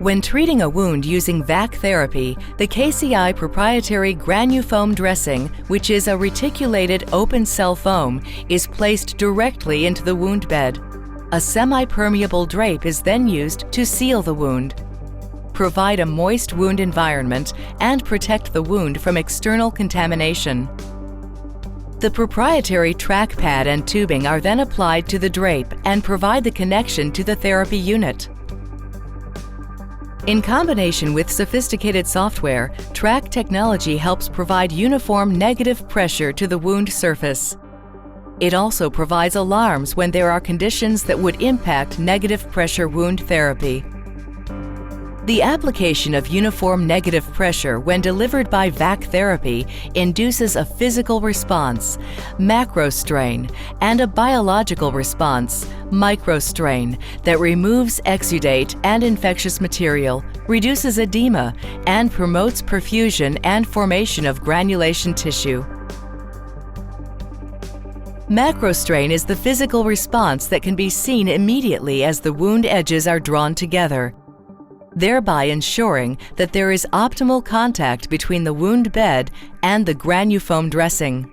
When treating a wound using VAC therapy, the KCI proprietary granufoam dressing, which is a reticulated open cell foam, is placed directly into the wound bed. A semi-permeable drape is then used to seal the wound, provide a moist wound environment, and protect the wound from external contamination. The proprietary track pad and tubing are then applied to the drape and provide the connection to the therapy unit. In combination with sophisticated software, track technology helps provide uniform negative pressure to the wound surface. It also provides alarms when there are conditions that would impact negative pressure wound therapy. The application of uniform negative pressure when delivered by VAC therapy induces a physical response, macrostrain, and a biological response, microstrain, that removes exudate and infectious material, reduces edema, and promotes perfusion and formation of granulation tissue. Macrostrain is the physical response that can be seen immediately as the wound edges are drawn together, thereby ensuring that there is optimal contact between the wound bed and the granufoam dressing.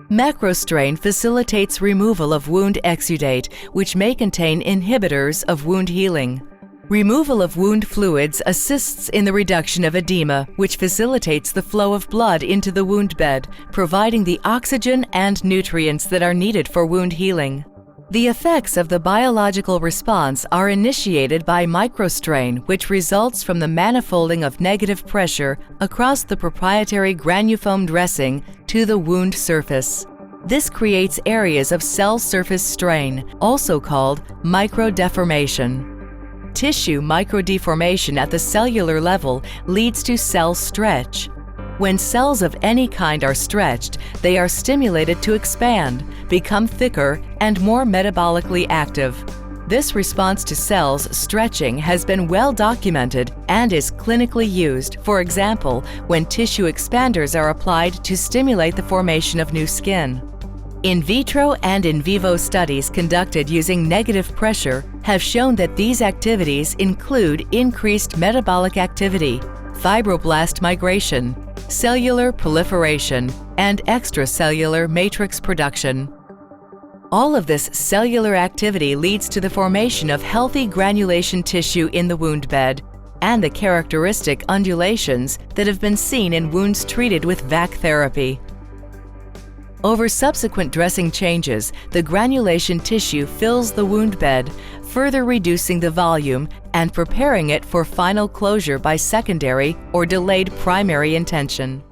Macrostrain facilitates removal of wound exudate, which may contain inhibitors of wound healing. Removal of wound fluids assists in the reduction of edema, which facilitates the flow of blood into the wound bed, providing the oxygen and nutrients that are needed for wound healing. The effects of the biological response are initiated by microstrain, which results from the manifolding of negative pressure across the proprietary granufoam dressing to the wound surface. This creates areas of cell surface strain, also called microdeformation. Tissue microdeformation at the cellular level leads to cell stretch. When cells of any kind are stretched, they are stimulated to expand, become thicker, and more metabolically active. This response to cells stretching has been well documented and is clinically used, for example, when tissue expanders are applied to stimulate the formation of new skin. In vitro and in vivo studies conducted using negative pressure have shown that these activities include increased metabolic activity, fibroblast migration, cellular proliferation, and extracellular matrix production. All of this cellular activity leads to the formation of healthy granulation tissue in the wound bed and the characteristic undulations that have been seen in wounds treated with VAC therapy. Over subsequent dressing changes, the granulation tissue fills the wound bed, further reducing the volume and preparing it for final closure by secondary or delayed primary intention.